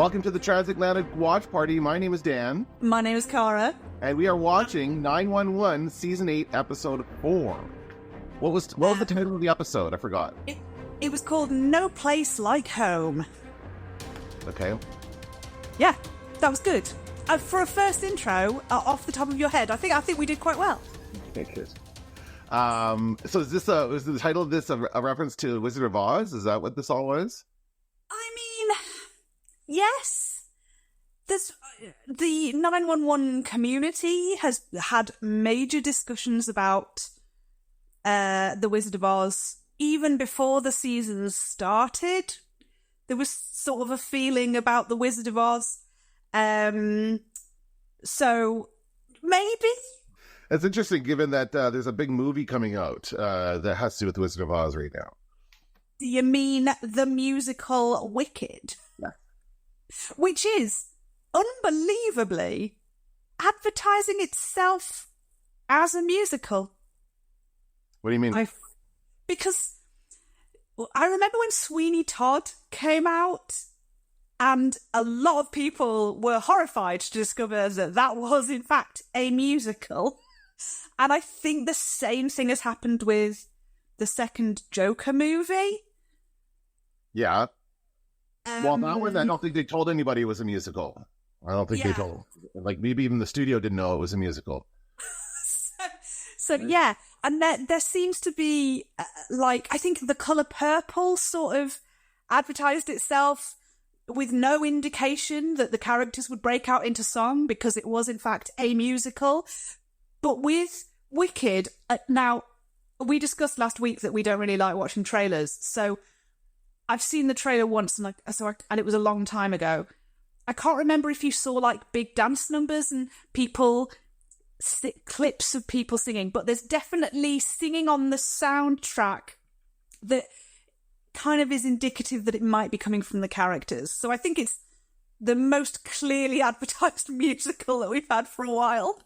Welcome to the Transatlantic Watch Party. My name is Dan. My name is Cara. And we are watching 911 Season 8, Episode 4. What was the title of the episode? I forgot. It was called No Place Like Home. Okay. Yeah, that was good. For a first intro, off the top of your head, I think we did quite well. Okay, good. So is the title of this a reference to Wizard of Oz? Is that what this all was? I mean, yes. There's the 911 community has had major discussions about the Wizard of Oz even before the seasons started. There was sort of a feeling about the Wizard of Oz. So maybe. It's interesting, given that there's a big movie coming out that has to do with the Wizard of Oz right now. Do you mean the musical Wicked? Yeah. Which is unbelievably advertising itself as a musical. What do you mean? Because I remember when Sweeney Todd came out, and a lot of people were horrified to discover that was, in fact, a musical. And I think the same thing has happened with the second Joker movie. Yeah. Well, that one, I don't think they told anybody it was a musical. I don't think they told. Like, maybe even the studio didn't know it was a musical. So yeah. And there seems to be, I think The Colour Purple sort of advertised itself with no indication that the characters would break out into song because it was, in fact, a musical. But with Wicked, now, we discussed last week that we don't really like watching trailers. So I've seen the trailer once, and it was a long time ago. I can't remember if you saw, big dance numbers and clips of people singing, but there's definitely singing on the soundtrack that kind of is indicative that it might be coming from the characters. So I think it's the most clearly advertised musical that we've had for a while.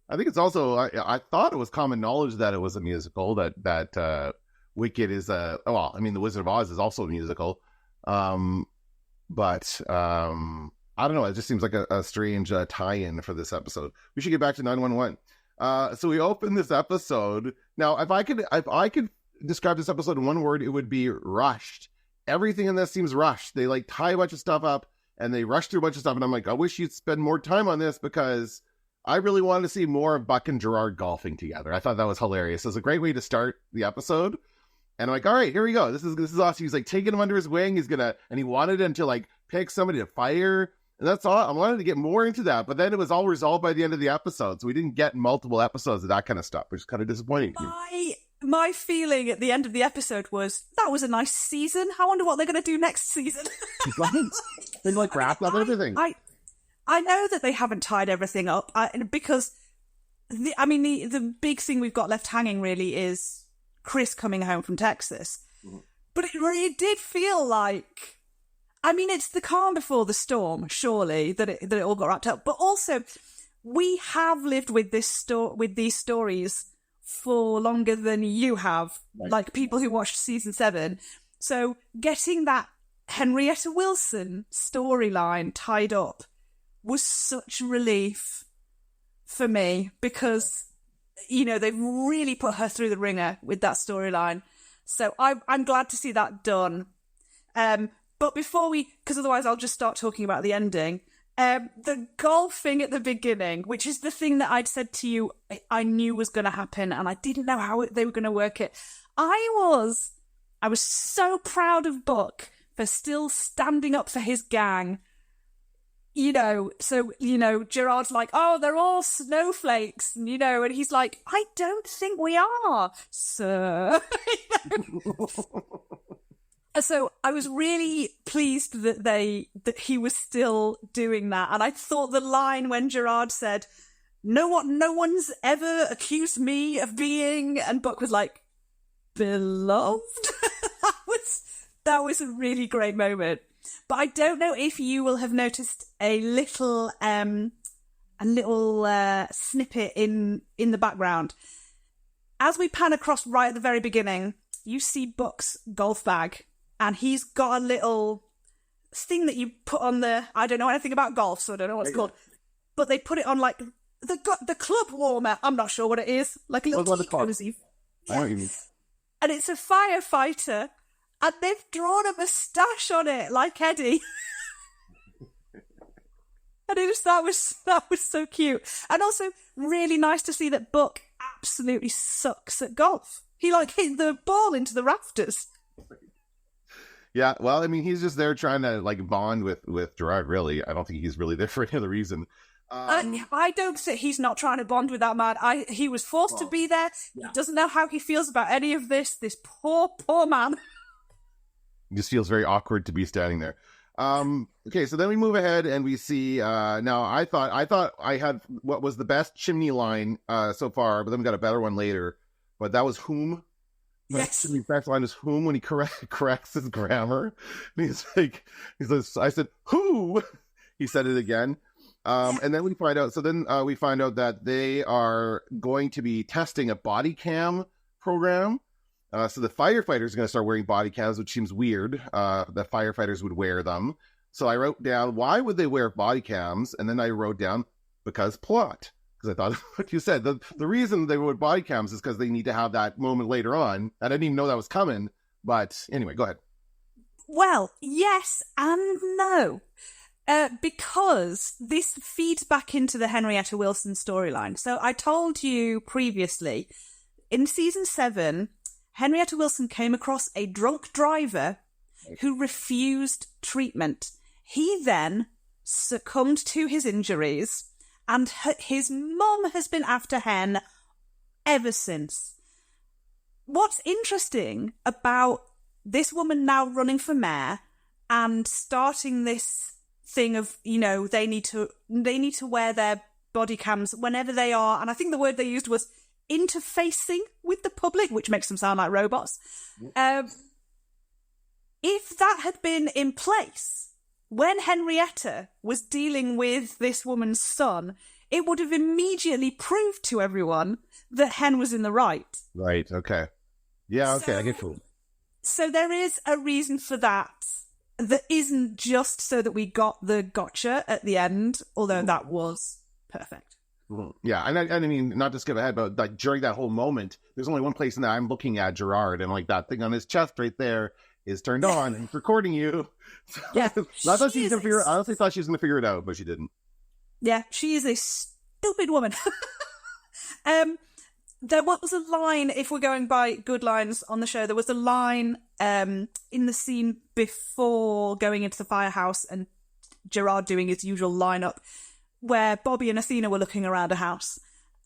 I think it's also, I thought it was common knowledge that it was a musical, that Wicked is the Wizard of Oz is also a musical. But I don't know, it just seems like a strange tie-in for this episode. We should get back to 911. So we open this episode. Now, if I could describe this episode in one word, it would be rushed. Everything in this seems rushed. They tie a bunch of stuff up and they rush through a bunch of stuff. And I'm like, I wish you'd spend more time on this because I really wanted to see more of Buck and Gerard golfing together. I thought that was hilarious. It was a great way to start the episode. And I'm like, all right, here we go. This is awesome. He's taking him under his wing. And he wanted him to pick somebody to fire. And that's all. I wanted to get more into that. But then it was all resolved by the end of the episode. So we didn't get multiple episodes of that kind of stuff, which is kind of disappointing. My feeling at the end of the episode was, that was a nice season. I wonder what they're going to do next season. They wrap up everything. I know that they haven't tied everything up because the big thing we've got left hanging really is Chris coming home from Texas. Mm-hmm. But it really did feel like, it's the calm before the storm, surely, that it all got wrapped up. But also, we have lived with these stories for longer than you have, like people who watched season 7. So getting that Henrietta Wilson storyline tied up was such relief for me because, they've really put her through the ringer with that storyline. So I'm glad to see that done. But before because otherwise I'll just start talking about the ending. The golfing at the beginning, which is the thing that I'd said to you I knew was going to happen and I didn't know how they were going to work it. I was so proud of Buck for still standing up for his gang. Gerard's like, oh, they're all snowflakes, and he's like, I don't think we are, sir. So I was really pleased that he was still doing that. And I thought the line when Gerard said, no one's ever accused me of being, and Buck was like, beloved. that was a really great moment. But I don't know if you will have noticed a little snippet in the background. As we pan across right at the very beginning, you see Buck's golf bag, and he's got a little thing that you put on the, I don't know anything about golf, so I don't know what it's called, but they put it on like the club warmer. I'm not sure what it is. Like a little tea cozy. I know what you mean. And it's a firefighter, and they've drawn a moustache on it, like Eddie. And that was so cute. And also really nice to see that Buck absolutely sucks at golf. He like hit the ball into the rafters. Yeah, well, I mean, he's just there trying to like bond with Gerard, really. I don't think he's really there for any other reason. I don't think he's not trying to bond with that man. He was forced to be there. Yeah. He doesn't know how he feels about any of this. This poor man. It just feels very awkward to be standing there. Okay, so then we move ahead and we see, now I thought I had what was the best chimney line so far, but then we got a better one later. But that was whom? Yes. The best line is whom when he corrects his grammar. And he says, I said, who? He said it again. And then we find out, we find out that they are going to be testing a body cam program. So the firefighters are going to start wearing body cams, which seems weird, that firefighters would wear them. So I wrote down, why would they wear body cams? And then I wrote down, because plot. Because I thought, what you said, the reason they would body cams is because they need to have that moment later on. I didn't even know that was coming. But anyway, go ahead. Well, yes and no. Because this feeds back into the Henrietta Wilson storyline. So I told you previously, in season 7, Henrietta Wilson came across a drunk driver who refused treatment. He then succumbed to his injuries, and his mum has been after Hen ever since. What's interesting about this woman now running for mayor and starting this thing of, they need to wear their body cams whenever they are, and I think the word they used was interfacing with the public, which makes them sound like robots. If that had been in place when Henrietta was dealing with this woman's son, it would have immediately proved to everyone that Hen was in the right. Right, okay. Yeah, okay, I get you. So there is a reason for that isn't just so that we got the gotcha at the end, although that was perfect. Yeah, and I mean, not to skip ahead, but like during that whole moment, there's only one place in that I'm looking at Gerard, and like that thing on his chest right there is turned on and he's recording you. Yeah, I honestly thought she was going to figure it out, but she didn't. Yeah, she is a stupid woman. There was a line, if we're going by good lines on the show, there was a line in the scene before going into the firehouse and Gerard doing his usual lineup, where Bobby and Athena were looking around a house.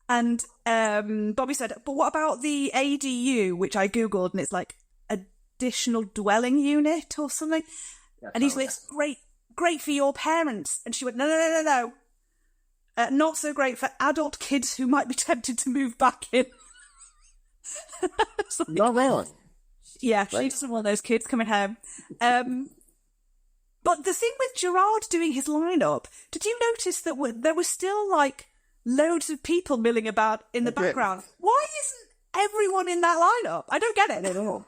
And Bobby said, but what about the ADU, which I Googled, and it's like additional dwelling unit or something. And he's like, it's great for your parents. And she went, no. Not so great for adult kids who might be tempted to move back in. Like, not wrong. Yeah, right? She doesn't want those kids coming home. But the thing with Gerard doing his lineup, did you notice that there was still like loads of people milling about in the background? Why isn't everyone in that lineup? I don't get it. No.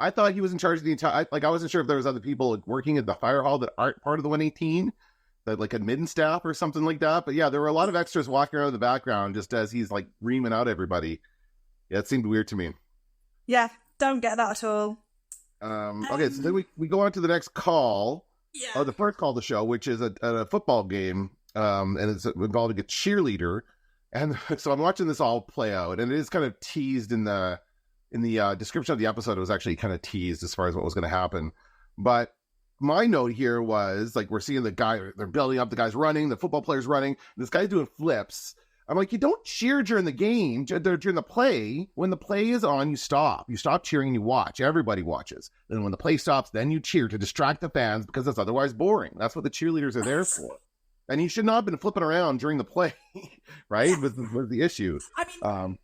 I thought he was in charge of the entire. I wasn't sure if there was other people working at the fire hall that aren't part of the 118, that like admin staff or something like that. But yeah, there were a lot of extras walking around in the background just as he's like reaming out everybody. Yeah, it seemed weird to me. Yeah, don't get that at all. Okay, so then we go on to the next call. Yeah. Oh, the first call of the show, which is a football game, and it's involving a cheerleader. And so I'm watching this all play out, and it is kind of teased in the description of the episode. It was actually kind of teased as far as what was going to happen. But my note here was, like, we're seeing the guy, they're building up, the guy's running, the football player's running, this guy's doing flips. I'm like, you don't cheer during the game, during the play. When the play is on, you stop. You stop cheering and you watch. Everybody watches. Then when the play stops, then you cheer to distract the fans because it's otherwise boring. That's what the cheerleaders are there for. And you should not have been flipping around during the play, right? Was the issue. I mean,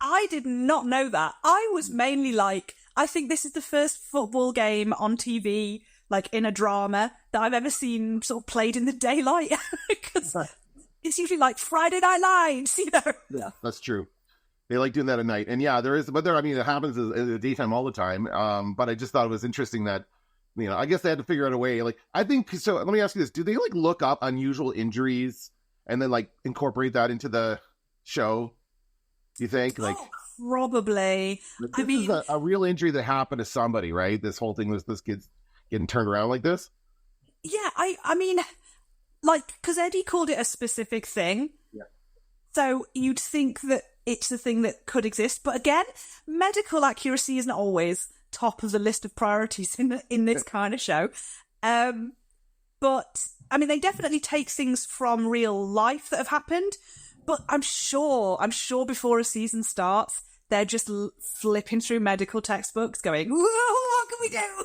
I did not know that. I was mainly like, I think this is the first football game on TV, like in a drama, that I've ever seen sort of played in the daylight. Because it's usually like Friday Night Lights, you know? Yeah, that's true. They like doing that at night. And yeah, it happens in the daytime all the time. But I just thought it was interesting that I guess they had to figure out a way. Like, I think so. Let me ask you this: do they like look up unusual injuries and then like incorporate that into the show? Do you think like? Probably. I mean, this is a real injury that happened to somebody, right? This whole thing was this kid's getting turned around like this. Yeah, I mean, like, because Eddie called it a specific thing. Yeah. So you'd think that it's a thing that could exist, but again, medical accuracy isn't always top of the list of priorities in this kind of show. But I mean, they definitely take things from real life that have happened. But I'm sure before a season starts, they're just flipping through medical textbooks going, whoa, what can we do?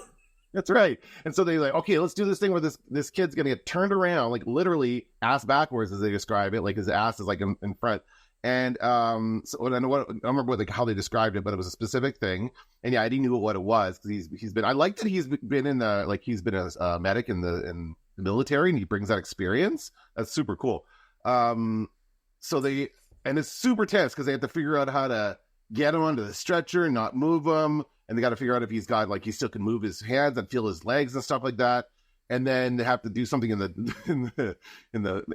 That's right. And so they're like, okay, let's do this thing where this kid's going to get turned around, like literally ass backwards, as they describe it. Like his ass is like in front. And so I don't remember how they described it, but it was a specific thing. And yeah, Eddie knew what it was because he's been. I like that he's been he's been a medic in the military, and he brings that experience. That's super cool. So it's super tense because they have to figure out how to get him onto the stretcher and not move him, and they got to figure out if he's still can move his hands and feel his legs and stuff like that. And then they have to do something in the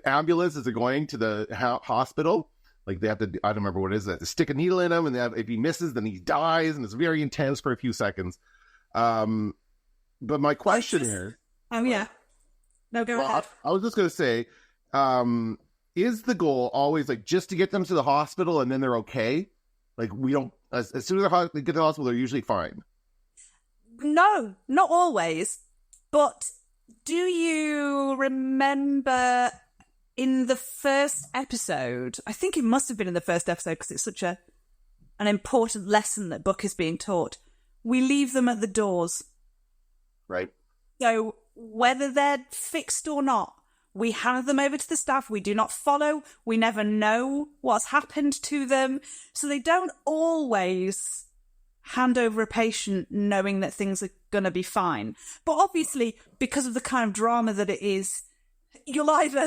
ambulance as they're going to the hospital. Like they have to, I don't remember what it is, to stick a needle in him, and if he misses, then he dies, and it's very intense for a few seconds. But my question here. Oh yeah. No, go ahead. I was just going to say, is the goal always like just to get them to the hospital and then they're okay? Like we don't, as soon as they get to the hospital, they're usually fine. No, not always. But do you remember in the first episode, I think it must have been in the first episode because it's such an important lesson that Buck is being taught, we leave them at the doors. Right. So whether they're fixed or not, we hand them over to the staff. We do not follow. We never know what's happened to them. So they don't always hand over a patient knowing that things are going to be fine. But obviously, because of the kind of drama that it is, you'll either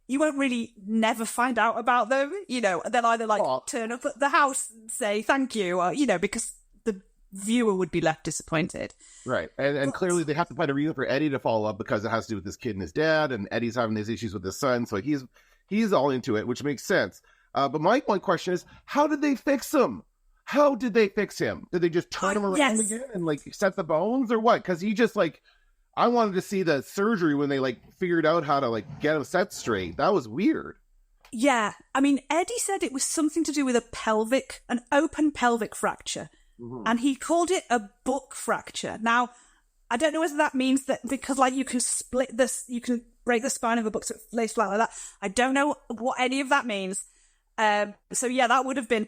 you won't really never find out about them. They'll either turn up at the house and say thank you, or, because the viewer would be left disappointed. Right. And clearly they have to find a reason for Eddie to follow up because it has to do with this kid and his dad, and Eddie's having these issues with his son. So he's all into it, which makes sense. But my question is, how did they fix him? How did they fix him? Did they just turn him around again and set the bones or what? Because he just I wanted to see the surgery when they figured out how to get him set straight. That was weird. Yeah. I mean, Eddie said it was something to do with an open pelvic fracture. Mm-hmm. And he called it a buck fracture. Now, I don't know whether that means that because you can split this, you can break the spine of a buck so it lays flat like that. I don't know what any of that means. So yeah, that would have been,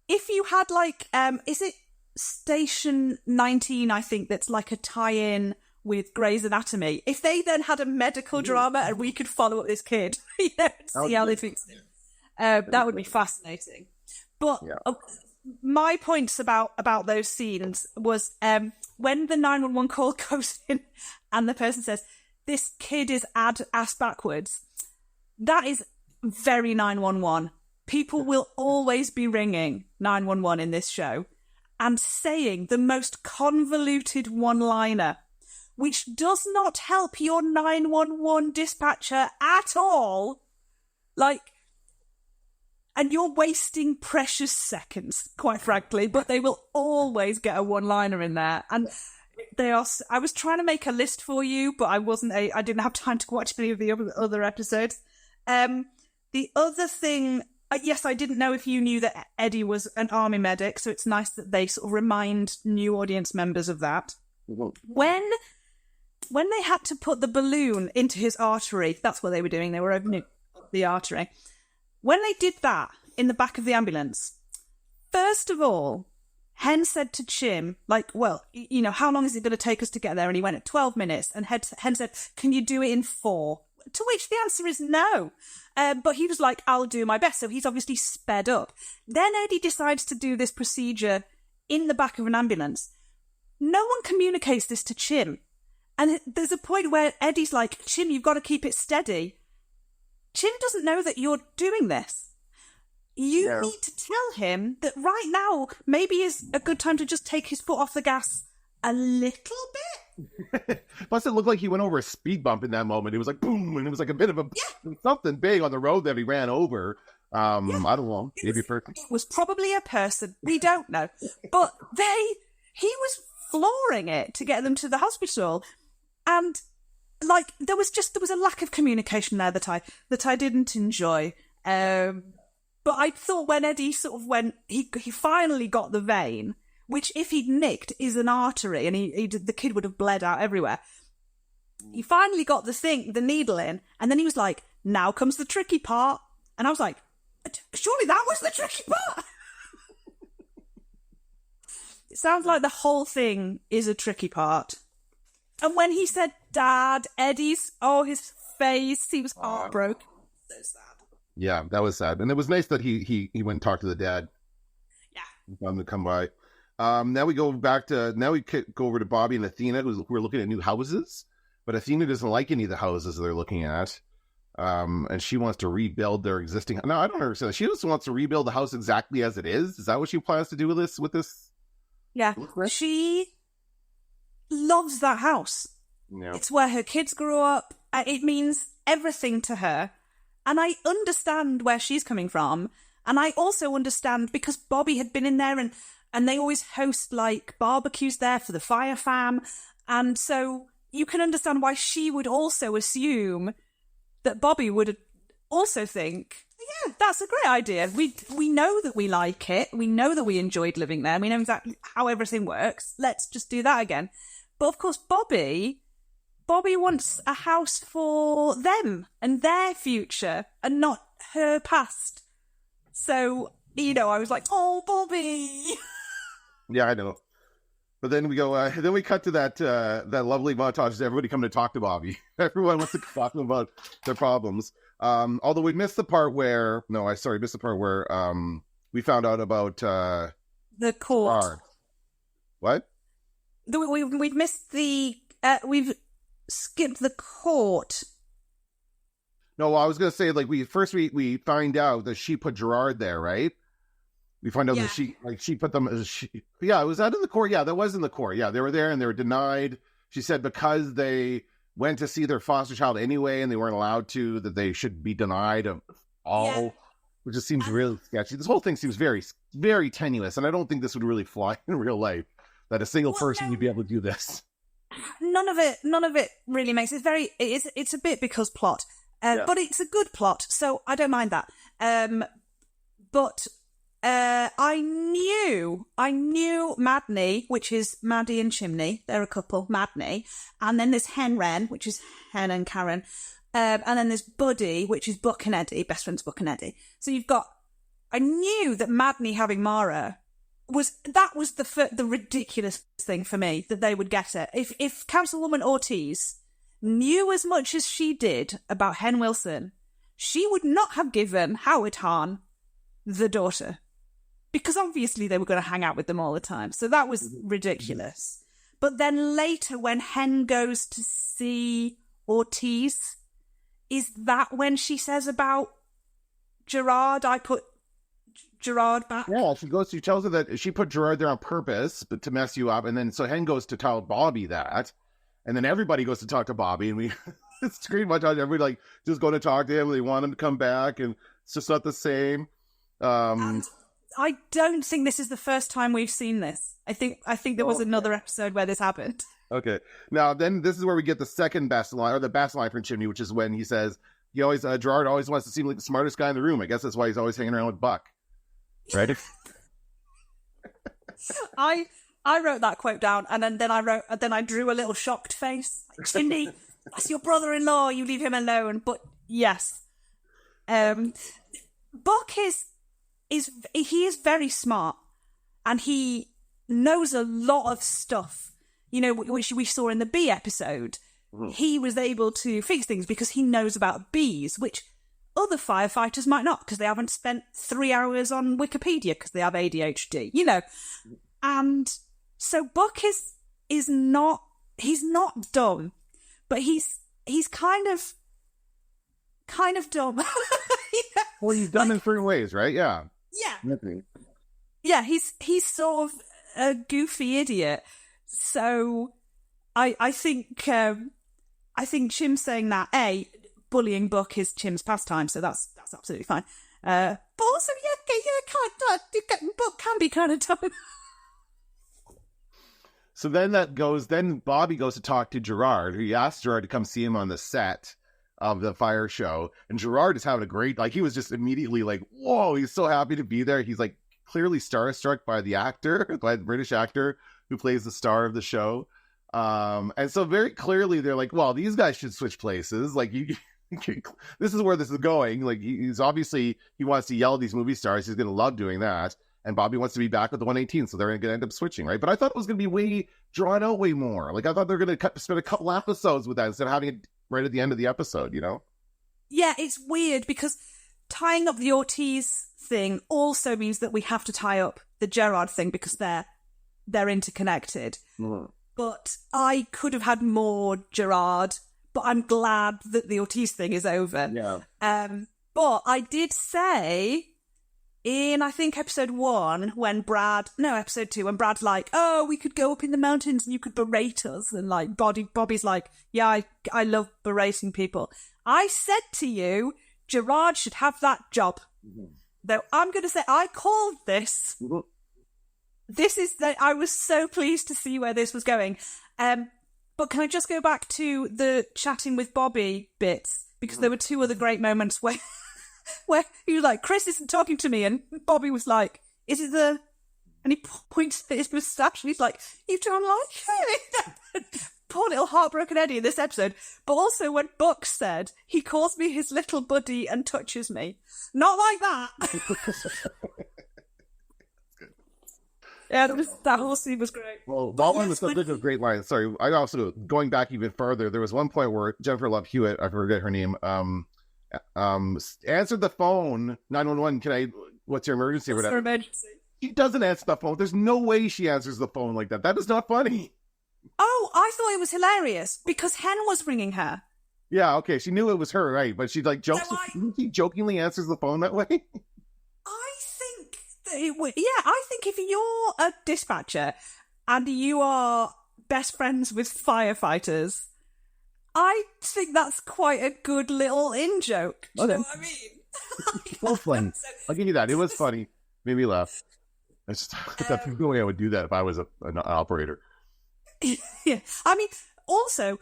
if you had is it Station 19, I think, that's a tie-in with Grey's Anatomy. If they then had a medical drama and we could follow up this kid, see how they fix it. That would be fascinating. But my points about those scenes was when the 911 call goes in and the person says, this kid is ass backwards. That is very 911. People will always be ringing 911 in this show and saying the most convoluted one-liner, which does not help your 911 dispatcher at all. And you're wasting precious seconds, quite frankly, but they will always get a one-liner in there. And I was trying to make a list for you, but I didn't have time to watch any of the other episodes. The other thing, yes, I didn't know if you knew that Eddie was an army medic, so it's nice that they sort of remind new audience members of that. When they had to put the balloon into his artery, that's what they were doing. They were opening up the artery. When they did that in the back of the ambulance, first of all, Hen said to Chim, how long is it going to take us to get there? And he went at 12 minutes. And Hen said, can you do it in 4? To which the answer is no. But he was like, I'll do my best. So he's obviously sped up. Then Eddie decides to do this procedure in the back of an ambulance. No one communicates this to Chim. And there's a point where Eddie's like, Chim, you've got to keep it steady. Chim doesn't know that you're doing this. You need to tell him that right now maybe is a good time to just take his foot off the gas a little bit. Plus, it looked like he went over a speed bump in that moment. It was like boom, and it was like a bit of a something big on the road that he ran over. I don't know. Maybe It was probably a person. We don't know. But he was flooring it to get them to the hospital. And like, there was a lack of communication there that I didn't enjoy. But I thought when Eddie sort of went, he finally got the vein, which if he'd nicked is an artery, and the kid would have bled out everywhere. He finally got the needle in, and then he was like, now comes the tricky part. And I was like, surely that was the tricky part. It sounds like the whole thing is a tricky part. And when he said Dad, his face, he was heartbroken. So sad. Yeah, that was sad. And it was nice that he went and talked to the dad. Yeah. For him to come by. Now we go over to Bobby and Athena, who are looking at new houses. But Athena doesn't like any of the houses they're looking at. And she wants to rebuild their existing. No, I don't understand. She just wants to rebuild the house exactly as it is. Is that what she plans to do with this? Yeah. She loves that house. Yeah. It's where her kids grew up. It means everything to her. And I understand where she's coming from. And I also understand because Bobby had been in there and they always host like barbecues there for the Fire Fam. And so you can understand why she would also assume that Bobby would also think, yeah, that's a great idea. We know that we like it. We know that we enjoyed living there. We know exactly how everything works. Let's just do that again. But of course, Bobby wants a house for them and their future and not her past. So, I was like, oh, Bobby. Yeah, I know. But then we go. Then we cut to that lovely montage of everybody coming to talk to Bobby. Everyone wants to talk about their problems. Although we missed the part where we found out about the court. Gerard. What? We've missed we've skipped the court. No, well, I was gonna say we find out that she put Gerard there, right? We find out that she put them as was that in the court? Yeah, that was in the court. Yeah, they were there and they were denied. She said because they went to see their foster child anyway and they weren't allowed to, that they should be denied of all, which just seems really sketchy. This whole thing seems very, very tenuous, and I don't think this would really fly in real life, that a single person would be able to do this. None of it really makes it it's a bit because plot. But it's a good plot, so I don't mind that. But I knew Madney, which is Maddie and Chimney. They're a couple, Madney. And then there's Hen Wren, which is Hen and Karen. And then there's Buddy, which is Buck and Eddie, best friends Buck and Eddie. So I knew that Madney having Mara was the ridiculous thing for me, that they would get it. If Councilwoman Ortiz knew as much as she did about Hen Wilson, she would not have given Howard Hahn the daughter. Because obviously they were going to hang out with them all the time. So that was ridiculous. But then later when Hen goes to see Ortiz, is that when she says about Gerard, I put Gerard back? Yeah, she tells her that she put Gerard there on purpose, but to mess you up. And then so Hen goes to tell Bobby that. And then everybody goes to talk to Bobby. And it's pretty much everybody just going to talk to him. They want him to come back. And it's just not the same. And I don't think this is the first time we've seen this. I think there was another episode where this happened. Okay. Now, then this is where we get the second best line, or the best line from Chimney, which is when he says, Gerard always wants to seem like the smartest guy in the room. I guess that's why he's always hanging around with Buck. Right? I wrote that quote down, and then I drew a little shocked face. Like, Chimney, that's your brother-in-law. You leave him alone. But yes, Buck is very smart, and he knows a lot of stuff. Which we saw in the bee episode. Mm-hmm. He was able to fix things because he knows about bees, which other firefighters might not, because they haven't spent 3 hours on Wikipedia because they have ADHD. And so Buck is not dumb, but he's kind of dumb. Well, he's done in certain ways, right? Yeah. Yeah. Yeah, he's sort of a goofy idiot. So I think Chim saying that, bullying Buck is Chim's pastime, so that's absolutely fine. But also, Buck can be kind of tough. So then Bobby goes to talk to Gerard, who he asked Gerard to come see him on the set of the fire show. And Gerard is having a great, like, he was just immediately like, whoa, he's so happy to be there. He's like clearly starstruck by the British actor who plays the star of the show. And so very clearly they're like, well, these guys should switch places. Like, this is where this is going. Like, he's obviously, he wants to yell at these movie stars. He's going to love doing that. And Bobby wants to be back with the 118, so they're going to end up switching, right? But I thought it was going to be way drawn out way more. Like, I thought they were going to spend a couple episodes with that instead of having it right at the end of the episode, you know? Yeah, it's weird because tying up the Ortiz thing also means that we have to tie up the Gerard thing because they're interconnected. Mm. But I could have had more Gerard, but I'm glad that the Ortiz thing is over. Yeah. But I did say in, I think, episode 2, when Brad's like, oh, we could go up in the mountains and you could berate us. And like Bobby's like, yeah, I love berating people. I said to you, Gerard should have that job. Mm-hmm. Though I'm going to say, I called this. Mm-hmm. I was so pleased to see where this was going. But can I just go back to the chatting with Bobby bits? Because there were 2 other great moments where he was like, Chris isn't talking to me, and Bobby was like, is it the... And he points at his moustache, and he's like, you don't like it? Poor little heartbroken Eddie in this episode. But also when Buck said, he calls me his little buddy and touches me. Not like that. Yeah, that whole scene was great. Well, that one was such a great line. Sorry, I also, going back even further, there was one point where Jennifer Love Hewitt, I forget her name, answered the phone, 911, what's your emergency or whatever? What's your emergency? She doesn't answer the phone. There's no way she answers the phone like that. That is not funny. Oh, I thought it was hilarious because Hen was ringing her. Yeah, okay, she knew it was her, right? But she like she jokingly answers the phone that way. I think if you're a dispatcher and you are best friends with firefighters, I think that's quite a good little in-joke. Do you know what I mean? Well, fun. I'll give you that. It was funny. Made me laugh. That's the way I would do that if I was an operator. Yeah. I mean, also,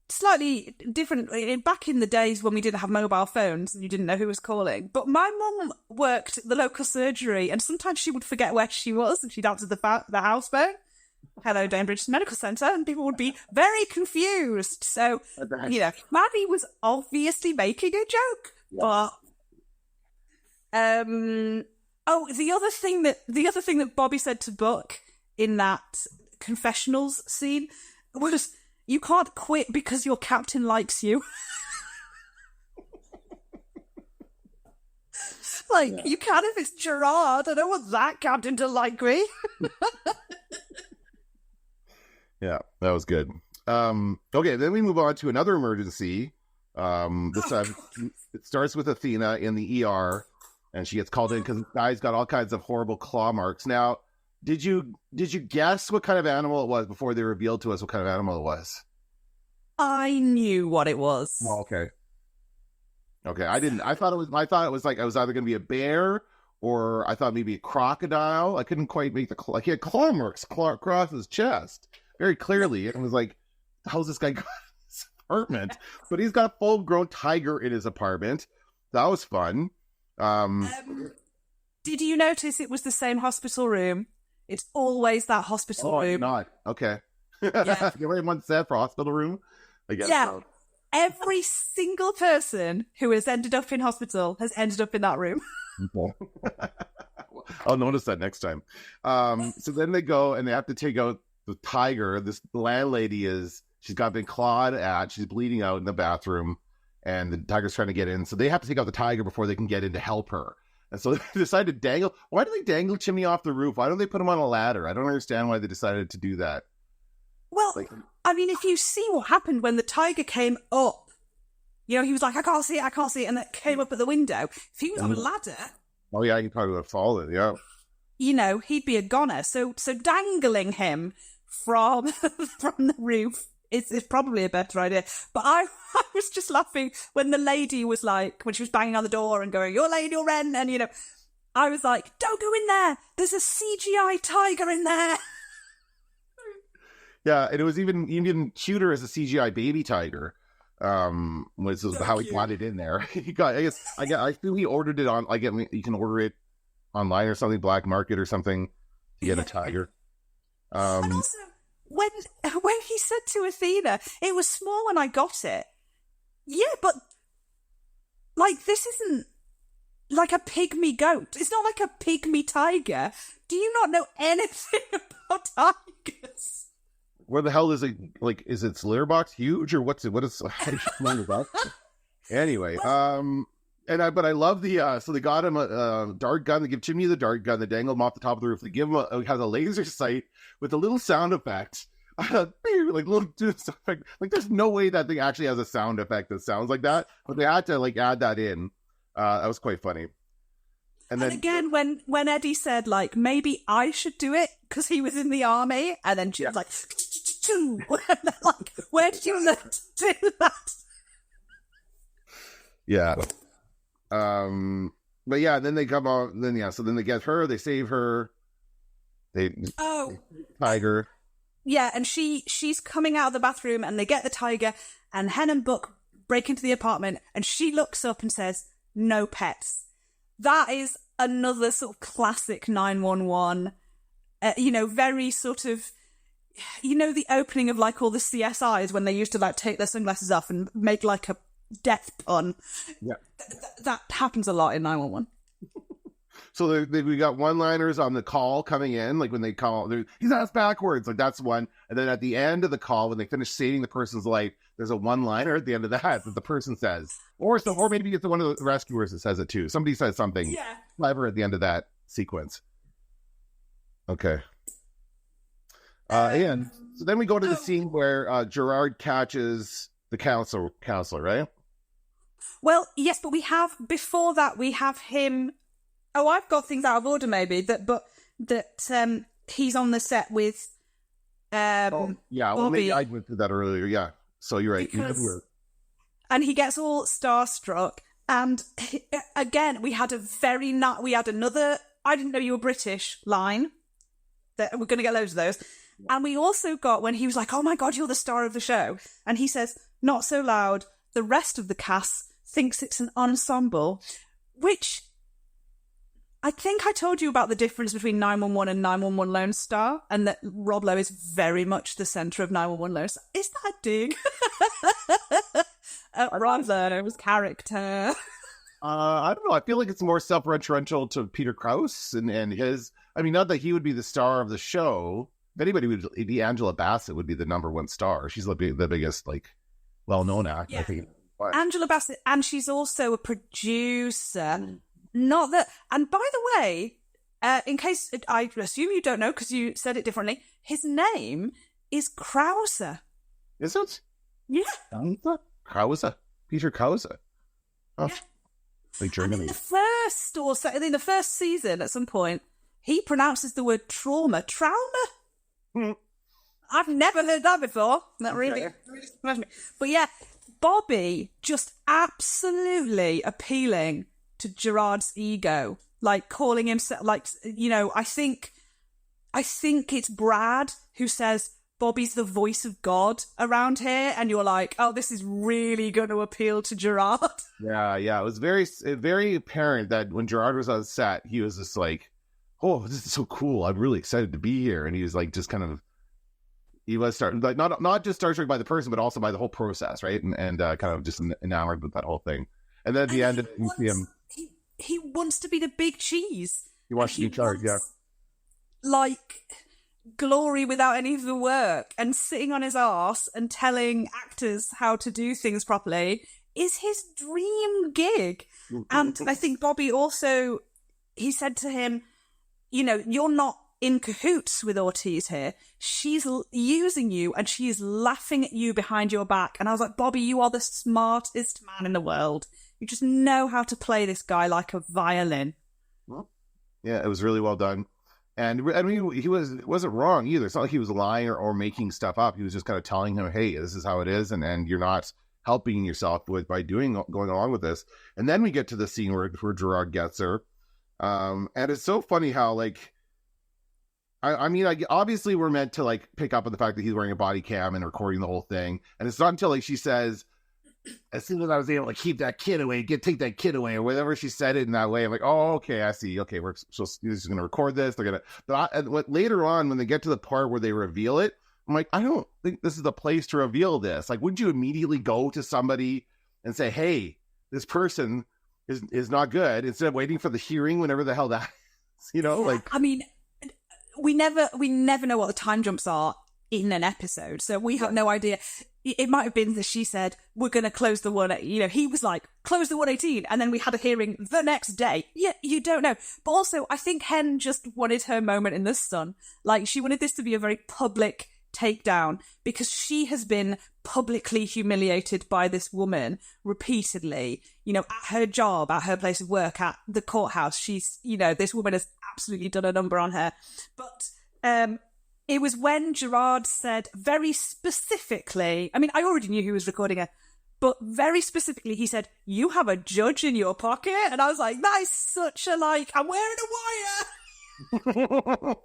slightly different, back in the days when we didn't have mobile phones and you didn't know who was calling, but my mum worked at the local surgery and sometimes she would forget where she was and she'd answer the house phone. Hello, Danebridge Medical Centre, and people would be very confused. So, Maddie was obviously making a joke, but the other thing that Bobby said to Buck in that confessionals scene was, you can't quit because your captain likes you. You can if it's Gerard. I don't want that captain to like me. Yeah, that was good. Okay, then we move on to another emergency. This time it starts with Athena in the ER, and she gets called in because the guy's got all kinds of horrible claw marks. Now, did you guess what kind of animal it was before they revealed to us what kind of animal it was? I knew what it was. Oh, okay. Okay, I didn't. I thought it was like it was either going to be a bear or I thought maybe a crocodile. I couldn't quite make he had claw marks across his chest very clearly. And was like, how's this guy got in his apartment? But he's got a full-grown tiger in his apartment. That was fun. Did you notice it was the same hospital room? It's always that hospital room. Oh, not. Okay. Yeah. Everyone said for hospital room? I guess so. Every single person who has ended up in hospital has ended up in that room. I'll notice that next time. So then they go and they have to take out the tiger. This landlady she's been clawed at. She's bleeding out in the bathroom, and the tiger's trying to get in. So they have to take out the tiger before they can get in to help her. And so they decided to dangle. Why do they dangle Chimney off the roof? Why don't they put him on a ladder? I don't understand why they decided to do that. Well, I mean, if you see what happened when the tiger came up, he was like, I can't see it, and it came up at the window. If he was on a ladder... Oh, yeah, he probably would have fallen, yeah. He'd be a goner. So dangling him from from the roof is probably a better idea. But I was just laughing when the lady was like, when she was banging on the door and going, "Your lady, your rent," and, you know, I was like, "Don't go in there. There's a CGI tiger in there." Yeah, and it was even cuter as a CGI baby tiger. Was so how he got it in there. He got, I feel he ordered it on. You can order it online or something, black market or something, to get a tiger. And also, when he said to Athena, "It was small when I got it." Yeah, but like, this isn't like a pygmy goat. It's not like a pygmy tiger. Do you not know anything about tigers? Where the hell is it? Like, is its litter box huge or what's it? What is? How do you explain that? Anyway, but I love the. So they got him a dart gun. They give Jimmy the dart gun. They dangle him off the top of the roof. They give him has a laser sight with a little sound effect, like little effect. Like, there's no way that thing actually has a sound effect that sounds like that, but they had to like add that in. That was quite funny. And then again, when Eddie said, like, maybe I should do it because he was in the army, and then she was like, like, where did you learn to do that? Yeah. But yeah, then they come on. So then they get her. They save her. Tiger. Yeah, and she's coming out of the bathroom, and they get the tiger, and Hen and Buck break into the apartment, and she looks up and says, "No pets." That is another sort of classic 911, very sort of, the opening of like all the CSIs when they used to like take their sunglasses off and make like a death pun. Yeah. That happens a lot in 911. So we got one-liners on the call coming in, like when they call, he's asked backwards, like that's one. And then at the end of the call, when they finish saving the person's life, there's a one-liner at the end of that the person says. Or maybe it's one of the rescuers that says it too. Somebody says something clever at the end of that sequence. Okay. And so then we go to the scene where Gerard catches the counselor, right? Well, yes, but before that, we have him. Oh, I've got things out of order, maybe but he's on the set with. Well, maybe I went through that earlier. Yeah, so you're right. And he gets all starstruck, and again, we had another "I didn't know you were British" line. That we're going to get loads of those, and we also got when he was like, "Oh my God, you're the star of the show," and he says, "Not so loud. The rest of the cast thinks it's an ensemble," which. I think I told you about the difference between 911 and 911 Lone Star, and that Rob Lowe is very much the centre of 911 Lone Star. Is that a dig? Rob Lowe's character. I don't know. I feel like it's more self-referential to Peter Krause and his. I mean, not that he would be the star of the show. If anybody would be, Angela Bassett would be the number one star. She's the biggest, like, well-known actor. Yeah. I think. Angela Bassett, and she's also a producer. Not that, and by the way, in case I assume you don't know because you said it differently, his name is Krause. Is it? Yeah. Krause? Peter Krause. Oh, yeah. Like Germany. And in the first season, at some point, he pronounces the word trauma. I've never heard that before. That really surprised me. But yeah, Bobby just absolutely appealing to Gerard's ego, like calling himself, like, I think it's Brad who says Bobby's the voice of God around here, and you're like, oh, this is really going to appeal to Gerard. Yeah, it was very apparent that when Gerard was on set, he was just like, oh, this is so cool, I'm really excited to be here, and he was like, just kind of, he was starting, like, not just starstruck by the person, but also by the whole process, right, and kind of just enamored with that whole thing. And then at the end, you see him. He wants to be the big cheese. He wants to be charged, yeah. Like, glory without any of the work, and sitting on his arse and telling actors how to do things properly is his dream gig. And I think Bobby also, he said to him, you're not in cahoots with Ortiz here. She's using you and she is laughing at you behind your back. And I was like, Bobby, you are the smartest man in the world. You just know how to play this guy like a violin. Well, yeah, it was really well done. And I mean, wasn't wrong either. It's not like he was lying or making stuff up. He was just kind of telling him, hey, this is how it is, and you're not helping yourself by going along with this. And then we get to the scene where Gerard gets her. And it's so funny how, like, I mean, like, obviously we're meant to, like, pick up on the fact that he's wearing a body cam and recording the whole thing. And it's not until, like, she says, as soon as I was able to keep that kid away, take that kid away, or whatever she said it in that way, I'm like, oh, okay, I see. Okay, we're just going to record this. They're going to, later on, when they get to the part where they reveal it, I'm like, I don't think this is the place to reveal this. Like, wouldn't you immediately go to somebody and say, hey, this person is not good, instead of waiting for the hearing whenever the hell that is, you know? Like, I mean, we never know what the time jumps are in an episode, so we have no idea. It might have been that she said, we're going to close the one, you know, he was like, close the 118, and then we had a hearing the next day. Yeah, you don't know. But also, I think Hen just wanted her moment in the sun. Like, she wanted this to be a very public takedown, because she has been publicly humiliated by this woman repeatedly, you know, at her job, at her place of work, at the courthouse. She's, you know, this woman has absolutely done a number on her. But, it was when Gerard said very specifically, I mean, I already knew he was recording her, but very specifically, he said, you have a judge in your pocket? And I was like, that is such a, like, I'm wearing a wire.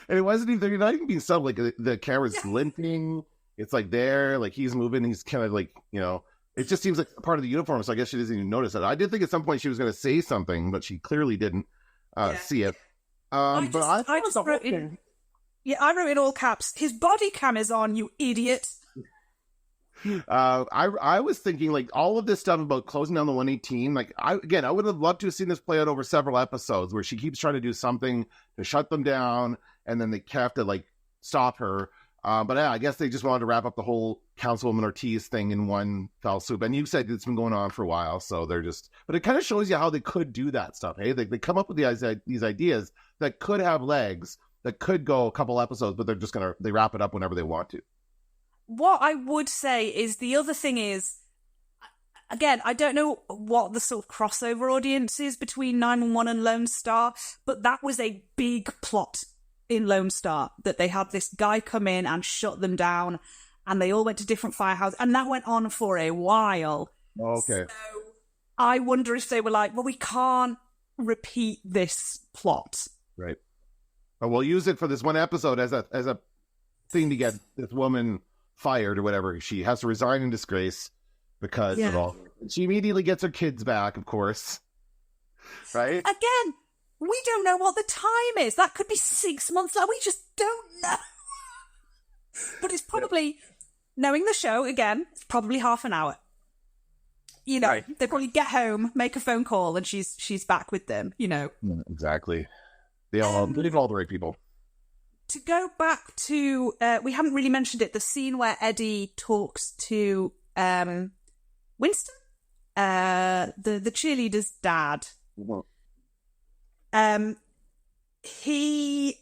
And it wasn't even, they're not even being subtle. Like, the camera's limping. It's like there, like he's moving. He's kind of like, you know, it just seems like part of the uniform. So I guess she doesn't even notice that. I did think at some point she was going to say something, but she clearly didn't see it. I wrote in all caps, his body cam is on, you idiot. I was thinking, like, all of this stuff about closing down the 118, like, I would have loved to have seen this play out over several episodes, where she keeps trying to do something to shut them down, and then they have to, like, stop her. But yeah, I guess they just wanted to wrap up the whole Councilwoman Ortiz thing in one fell swoop. And you said it's been going on for a while, so they're just... But it kind of shows you how they could do that stuff, hey? They come up with these ideas that could have legs, that could go a couple episodes, but they're just they wrap it up whenever they want to. What I would say is, the other thing is, again, I don't know what the sort of crossover audience is between 911 and Lone Star, but that was a big plot in Lone Star, that they had this guy come in and shut them down, and they all went to different firehouses, and that went on for a while. Okay. So I wonder if they were like, well, we can't repeat this plot. Right. But we'll use it for this one episode as a thing to get this woman fired or whatever. She has to resign in disgrace because of all. She immediately gets her kids back, of course. Right? Again, we don't know what the time is. That could be 6 months. We just don't know. But it's probably, knowing the show, again, it's probably half an hour. You know, right. They probably get home, make a phone call, and she's back with them, you know. Exactly. They leave all the right people. To go back to, we haven't really mentioned it, the scene where Eddie talks to Winston, the cheerleader's dad. Mm-hmm. He,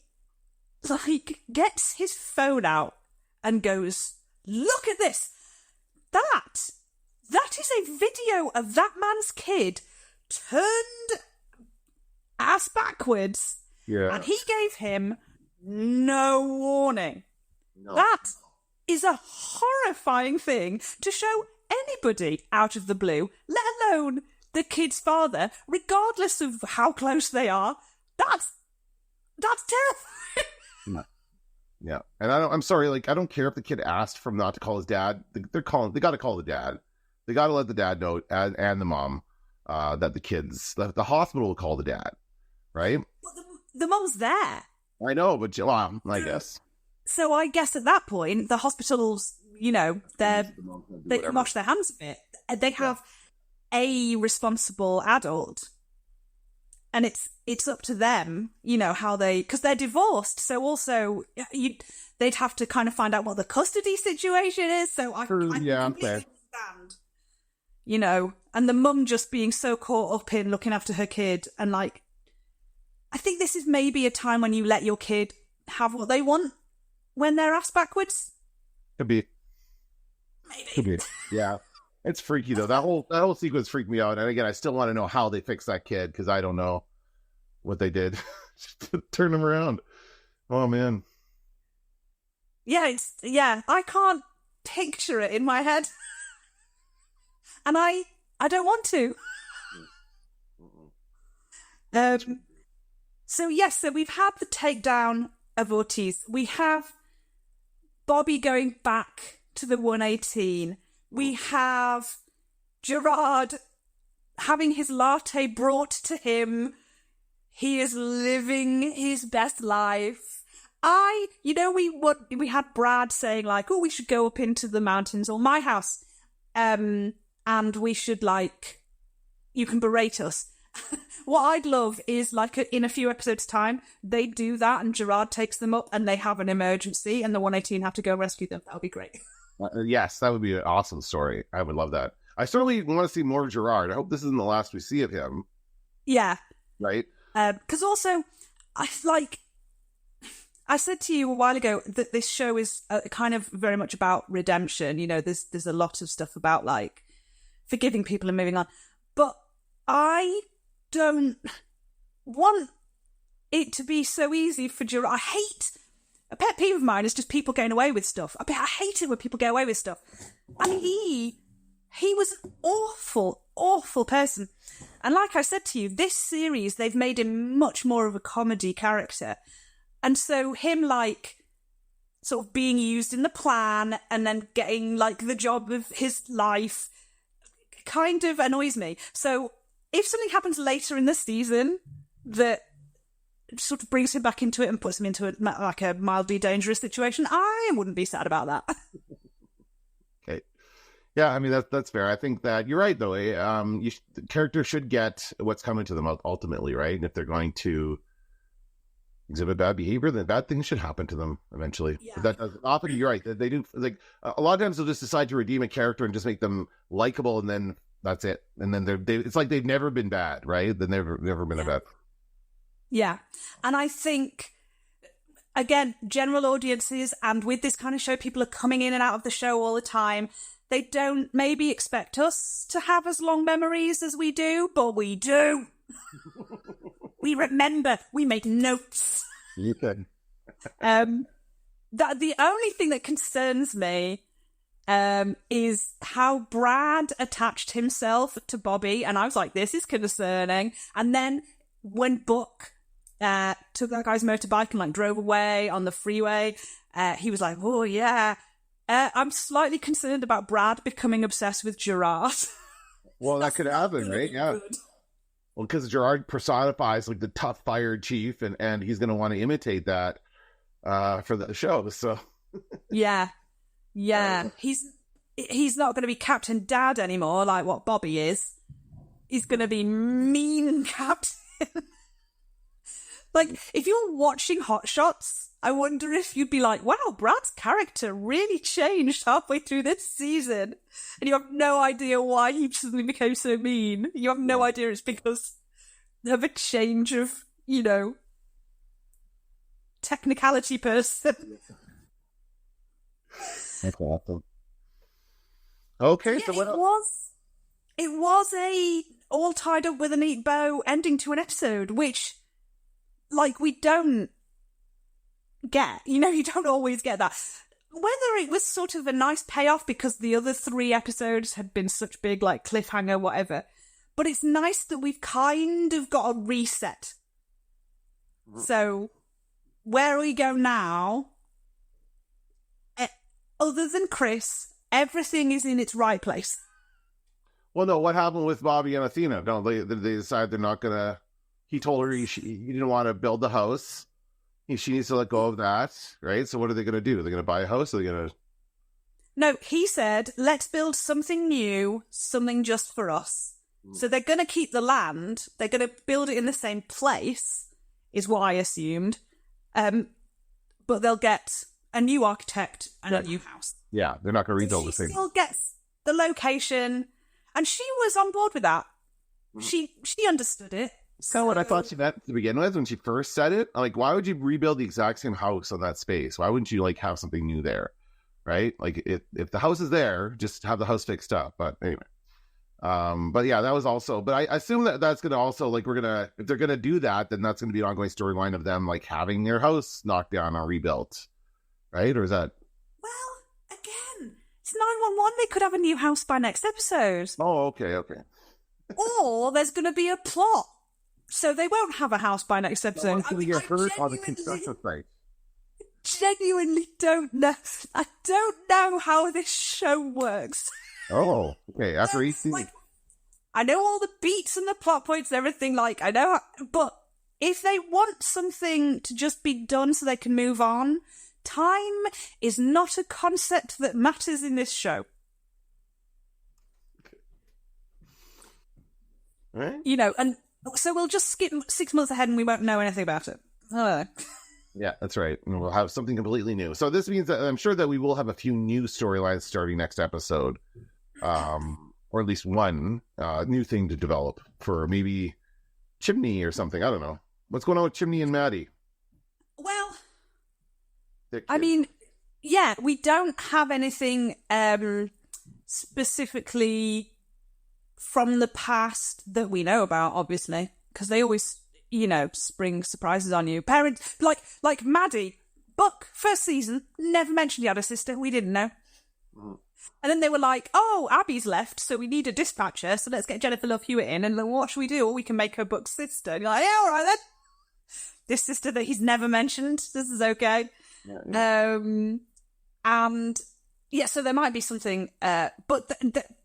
like, gets his phone out and goes, look at this! That is a video of that man's kid turned ass backwards. Yeah. And he gave him no warning. No. That is a horrifying thing to show anybody out of the blue, let alone the kid's father, regardless of how close they are. That's terrifying. Yeah. And I'm sorry, like, I don't care if the kid asked for him not to call his dad. They got to call the dad. They got to let the dad know, and the mom, that the hospital will call the dad, right? Well, the mom's there. I know, but I guess. So I guess at that point, the hospitals, you know, they can wash their hands of it. They have a responsible adult, and it's up to them, you know, how because they're divorced. So also, they'd have to kind of find out what the custody situation is. So I completely understand, you know, and the mum just being so caught up in looking after her kid, and like, I think this is maybe a time when you let your kid have what they want when they're ass backwards. Could be. Maybe. Could be. Yeah. It's freaky though. That whole sequence freaked me out. And again, I still want to know how they fixed that kid, because I don't know what they did to turn him around. Oh man. Yeah, I can't picture it in my head. And I don't want to. So we've had the takedown of Ortiz. We have Bobby going back to the 118. We have Gerard having his latte brought to him. He is living his best life. We had Brad saying like, oh, we should go up into the mountains or my house. And we should you can berate us. What I'd love is in a few episodes' time, they do that and Gerard takes them up and they have an emergency and the 118 have to go rescue them. That would be great. Yes, that would be an awesome story. I would love that. I certainly want to see more of Gerard. I hope this isn't the last we see of him. Yeah. Right? Because also, I said to you a while ago that this show is kind of very much about redemption. You know, there's a lot of stuff about forgiving people and moving on. But I don't want it to be so easy for Gerard. A pet peeve of mine is just people getting away with stuff. I hate it when people get away with stuff. And he was an awful, awful person. And like I said to you, this series, they've made him much more of a comedy character. And so him sort of being used in the plan and then getting the job of his life kind of annoys me. So if something happens later in the season that sort of brings him back into it and puts him into a mildly dangerous situation, I wouldn't be sad about that. Okay. Yeah, I mean, that's fair. I think that you're right, though. The character should get what's coming to them ultimately, right? And if they're going to exhibit bad behavior, then bad things should happen to them eventually. Yeah. Often you're right. They do a lot of times they'll just decide to redeem a character and just make them likable, and then that's it. And then it's like they've never been bad, right? They've never been a bad. Yeah, and I think again, general audiences, and with this kind of show, people are coming in and out of the show all the time. They don't maybe expect us to have as long memories as we do, but we do. We remember. We make notes. You can. The only thing that concerns me is how Brad attached himself to Bobby, and I was like, this is concerning. And then when Buck took that guy's motorbike and drove away on the freeway, he was like, oh yeah. I'm slightly concerned about Brad becoming obsessed with Gerard. Well, that could happen, right? Yeah. Good. Well, because Gerard personifies the tough fire chief, and he's going to want to imitate that for the show. So yeah. He's not going to be Captain Dad anymore, like what Bobby is. He's going to be mean Captain. If you're watching Hot Shots, I wonder if you'd be like, wow, Brad's character really changed halfway through this season. And you have no idea why he suddenly became so mean. You have no idea it's because of a change of, technicality person. That's awesome. Okay, yeah, so what else? It was a all tied up with a neat bow ending to an episode, which, we don't get. You don't always get that. Whether it was sort of a nice payoff because the other 3 episodes had been such big, cliffhanger, whatever. But it's nice that we've kind of got a reset. So, where we go now, other than Chris, everything is in its right place. Well, no, what happened with Bobby and Athena? No, they decide they're not going to... He told her he didn't want to build the house. She needs to let go of that, right? So what are they going to do? They're going to buy a house? Or are they going to... No, he said, let's build something new, something just for us. So they're going to keep the land. They're going to build it in the same place, is what I assumed. But they'll get a new architect and a new house. Yeah, they're not going to rebuild the thing. She still gets the location, and she was on board with that. She understood it. So what I thought she meant to begin with when she first said it. Why would you rebuild the exact same house on that space? Why wouldn't you have something new there, right? If the house is there, just have the house fixed up. But anyway, But yeah, that was also. But I assume that that's gonna also like if they're gonna do that, then that's gonna be an ongoing storyline of them like having their house knocked down or rebuilt, right? Or is that? Well, again, it's 911. They could have a new house by next episode. Oh, okay. Or there's going to be a plot. So they won't have a house by next episode. Someone's gonna get hurt on the construction site. Genuinely don't know. I don't know how this show works. Oh, okay. After 18. Like, I know all the beats and the plot points and everything, like, I know, but if they want something to just be done so they can move on, time is not a concept that matters in this show. Right? You know, and so we'll just skip 6 months ahead and we won't know anything about it. Yeah, that's right. And we'll have something completely new. So this means that I'm sure that we will have a few new storylines starting next episode. Or at least one new thing to develop for maybe Chimney or something. I don't know. What's going on with Chimney and Maddie? Well, I mean, yeah, we don't have anything specifically from the past that we know about, obviously, because they always, you know, spring surprises on you. Parents, like Maddie, Buck, first season, never mentioned he had a sister. We didn't know. Mm. And then they were like, oh, Abby's left, so we need a dispatcher, so let's get Jennifer Love Hewitt in, and then what should we do? Well, we can make her Buck's sister. And you're like, yeah, all right then. This sister that he's never mentioned, this is okay. Yeah. And yeah, so there might be something, but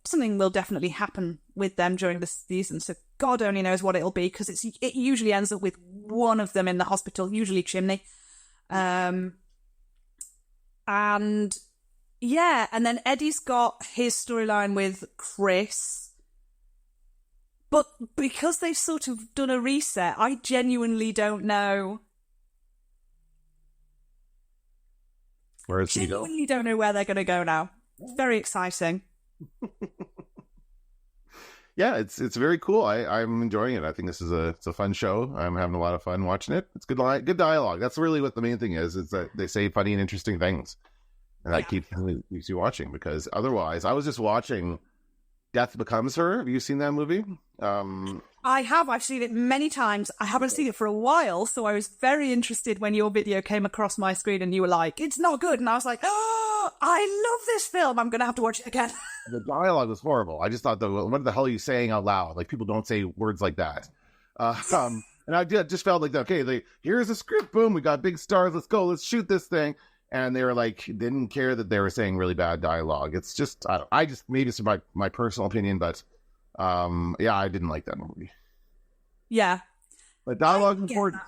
something will definitely happen with them during this season. So God only knows what it'll be, because it usually ends up with one of them in the hospital, usually Chimney. And yeah, and then Eddie's got his storyline with Chris. But because they've sort of done a reset, I genuinely don't know. Where is he go? Genuinely don't know where they're going to go now. It's very exciting. Yeah, it's very cool. I'm enjoying it. I think this is it's a fun show. I'm having a lot of fun watching it. It's good dialogue. That's really what the main thing is that they say funny and interesting things. And that keeps you watching, because otherwise, I was just watching Death Becomes Her. Have you seen that movie? I have. I've seen it many times. I haven't seen it for a while, so I was very interested when your video came across my screen and you were like, it's not good. And I was like, oh, I love this film. I'm going to have to watch it again. The dialogue was horrible. I just thought, what the hell are you saying out loud? Like, people don't say words like that. And I just felt like, okay, here's a script. Boom, we got big stars. Let's go. Let's shoot this thing. And they were like, didn't care that they were saying really bad dialogue. It's just, maybe it's my personal opinion, but yeah, I didn't like that movie. Yeah. But dialogue is important.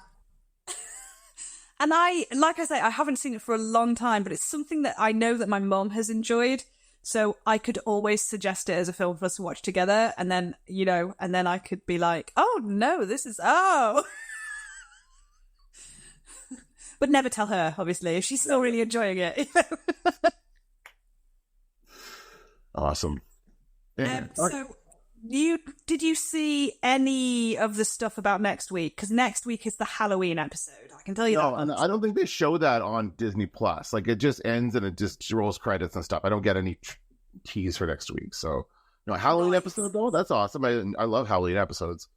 And like I say, I haven't seen it for a long time, but it's something that I know that my mom has enjoyed. So I could always suggest it as a film for us to watch together. And then, you know, and then I could be like, oh no, but never tell her, obviously, if she's still really enjoying it. Awesome. Yeah. So, did you see any of the stuff about next week? Because next week is the Halloween episode. I can tell you that. No, I don't think they show that on Disney Plus. Like, it just ends and it just rolls credits and stuff. I don't get any tease for next week. So, Halloween episode though, that's awesome. I love Halloween episodes.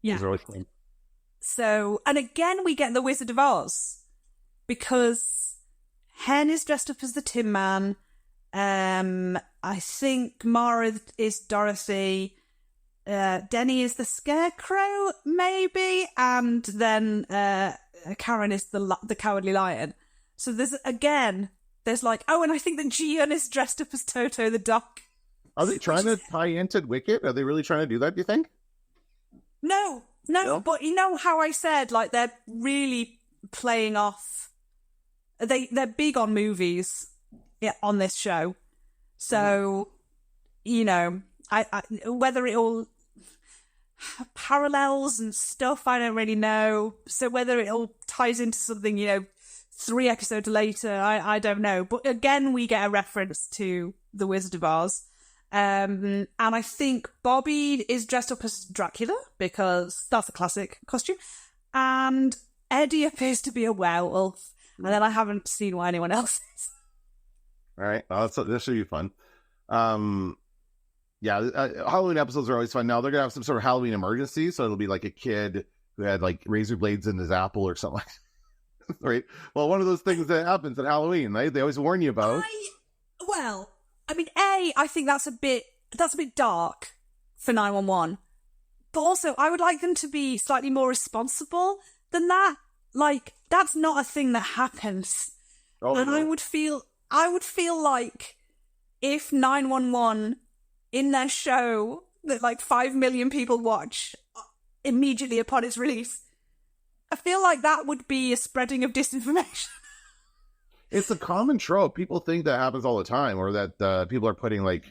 Yeah. Those are always fun. So, and again, we get the Wizard of Oz, because Hen is dressed up as the Tin Man. I think Mara is Dorothy. Denny is the Scarecrow, maybe, and then Karen is the Cowardly Lion. So there's like, oh, and I think that Gian is dressed up as Toto the Duck. Are they trying to tie into Wicked? Are they really trying to do that, do you think? No, but you know how I said, like, they're really playing off. They're big on movies on this show. So, I whether it all parallels and stuff, I don't really know. So whether it all ties into something, 3 episodes later, I don't know. But again, we get a reference to The Wizard of Oz. And I think Bobby is dressed up as Dracula, because that's a classic costume. And Eddie appears to be a werewolf. And then I haven't seen what anyone else is. All right. Well, this should be fun. Yeah, Halloween episodes are always fun. Now they're gonna have some sort of Halloween emergency, so it'll be like a kid who had like razor blades in his apple or something like that. Right? Well, one of those things that happens at Halloween, right? They always warn you about. I think that's a bit dark for 911. But also, I would like them to be slightly more responsible than that. Like, that's not a thing that happens. Oh, and no. I would feel like if 911 in their show that like 5 million people watch immediately upon its release, I feel like that would be a spreading of disinformation. It's a common trope. People think that happens all the time, or that people are putting like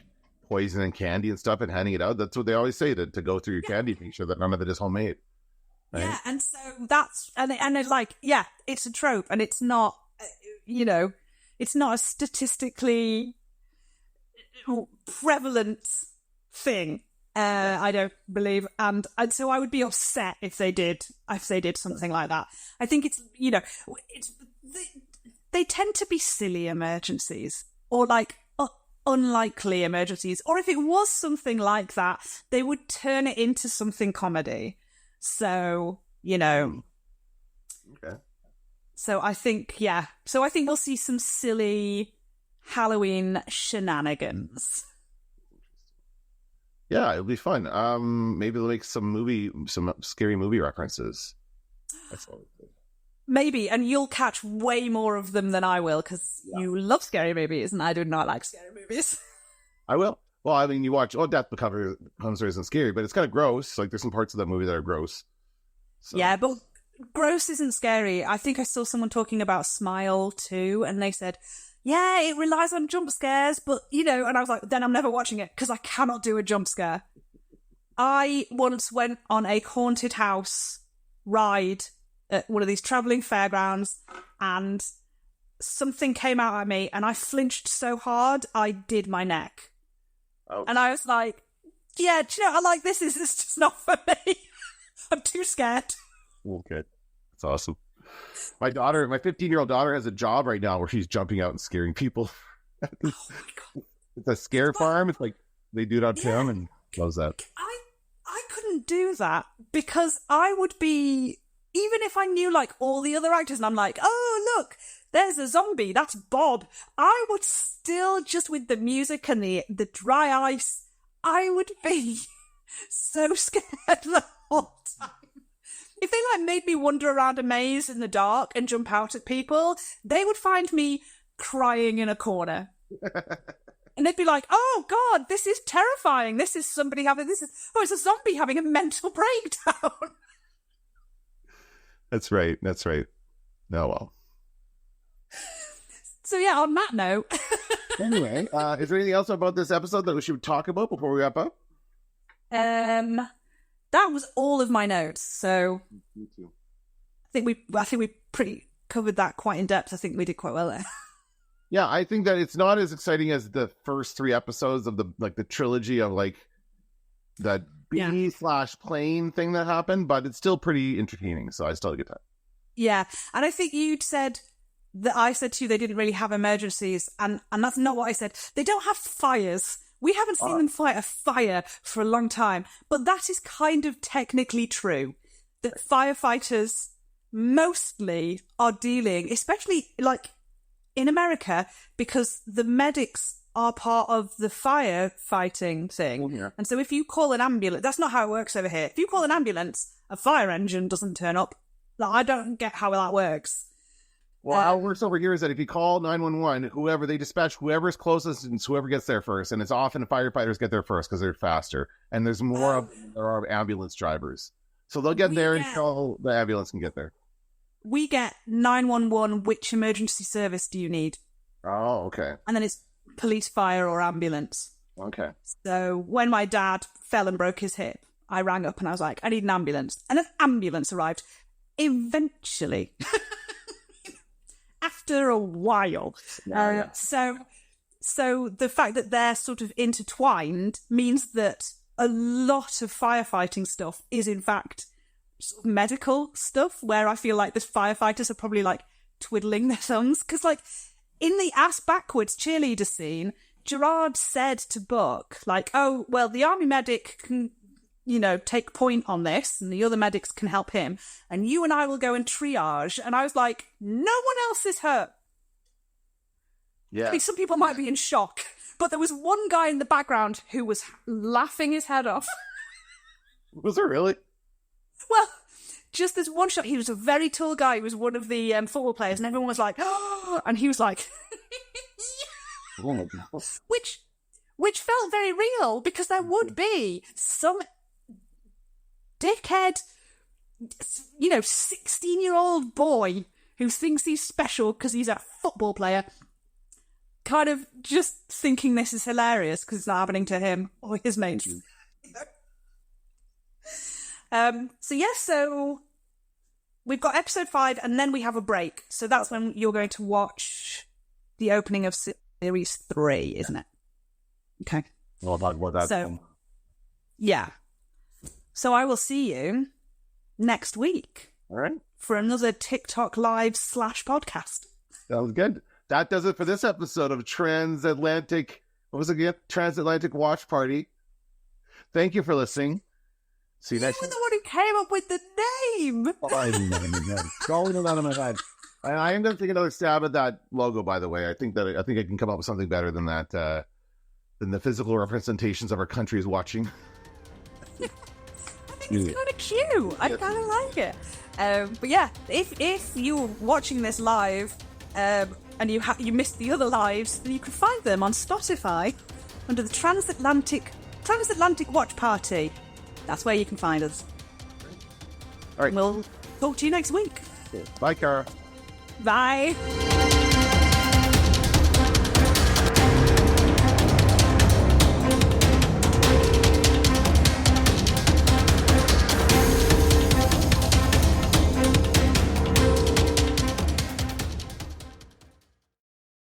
poison in candy and stuff and handing it out. That's what they always say, to go through your candy, make sure that none of it is homemade. Right? Yeah, and so that's and it's like, yeah, it's a trope, and it's not, it's not a statistically prevalent thing. I don't believe, and so I would be upset if they did something like that. I think it's they tend to be silly emergencies, or like unlikely emergencies, or if it was something like that, they would turn it into something comedy. So, Okay. So I think we'll see some silly Halloween shenanigans. Yeah, it'll be fun. Maybe they'll make some scary movie references. That's all. Maybe, and you'll catch way more of them than I will, because you love scary movies, and I do not like scary movies. I will. Well, I mean, you watch Death Becomes Her isn't scary, but it's kind of gross. Like, there's some parts of that movie that are gross. So. Yeah, but gross isn't scary. I think I saw someone talking about Smile too, and they said, yeah, it relies on jump scares, but, and I was like, then I'm never watching it, because I cannot do a jump scare. I once went on a haunted house ride at one of these travelling fairgrounds, and something came out at me, and I flinched so hard, I did my neck. Oh. And I was like, yeah, do you know, this is just not for me. I'm too scared. Okay. That's awesome. My 15-year-old daughter has a job right now where she's jumping out and scaring people. Oh my God. It's a scare farm. It's like they do it on film, and loves that. I couldn't do that, because I would be, even if I knew like all the other actors and I'm like, oh, look, there's a zombie, that's Bob, I would still, just with the music and the dry ice, I would be so scared the whole time. If they like made me wander around a maze in the dark and jump out at people, they would find me crying in a corner. And they'd be like, oh God, this is terrifying. It's a zombie having a mental breakdown. That's right. Oh, well. So yeah, on that note. Anyway, is there anything else about this episode that we should talk about before we wrap up? That was all of my notes. So Me too. I think we pretty covered that quite in depth. I think we did quite well there. Yeah, I think that it's not as exciting as the first 3 episodes of the trilogy of like the B/plane thing that happened, but it's still pretty entertaining. So I still had a good time. Yeah, and I think you'd said that I said to you they didn't really have emergencies, and that's not what I said. They don't have fires. We haven't seen them fight a fire for a long time, but that is kind of technically true. That firefighters mostly are dealing, especially like in America, because the medics are part of the firefighting thing. Oh, yeah. And so if you call an ambulance, that's not how it works over here. If you call an ambulance, a fire engine doesn't turn up. Like, I don't get how that works. Well, how it works over here is that if you call 911, they dispatch whoever's closest and whoever gets there first. And it's often firefighters get there first because they're faster. And there's more of them than there are ambulance drivers. So they'll get there until the ambulance can get there. We get 911, which emergency service do you need? Oh, okay. And then it's police, fire, or ambulance. Okay. So when my dad fell and broke his hip, I rang up and I was like, I need an ambulance. And an ambulance arrived eventually. After a while. So the fact that they're sort of intertwined means that a lot of firefighting stuff is in fact sort of medical stuff, where I feel like the firefighters are probably like twiddling their thumbs, because like in the ass backwards cheerleader scene, Gerard said to Buck, like, oh, well, the army medic can, take point on this, and the other medics can help him, and you and I will go and triage. And I was like, no one else is hurt. Yeah. I mean, some people might be in shock, but there was one guy in the background who was laughing his head off. Was there really? Well, just this one shot. He was a very tall guy. He was one of the football players, and everyone was like, oh, and he was like, Oh my God. which felt very real, because there would be some dickhead, 16-year-old boy who thinks he's special because he's a football player, kind of just thinking this is hilarious because it's not happening to him or his mates. So we've got episode 5, and then we have a break. So that's when you're going to watch the opening of series 3, isn't it? Okay. Well, about that. So, yeah. So I will see you next week. All right. For another TikTok live / podcast. Sounds good. That does it for this episode of Transatlantic. What was it again? Transatlantic Watch Party. Thank you for listening. See you next week. You were the one who came up with the name. I didn't know. Going out of my head. I am going to take another stab at that logo, by the way. I think I can come up with something better than that, than the physical representations of our countries watching. I think it's kind of cute. I kind of like it. But yeah, if you're watching this live and you missed the other lives, then you can find them on Spotify under the Transatlantic Watch Party. That's where you can find us. All right. We'll talk to you next week. Bye, Cara. Bye.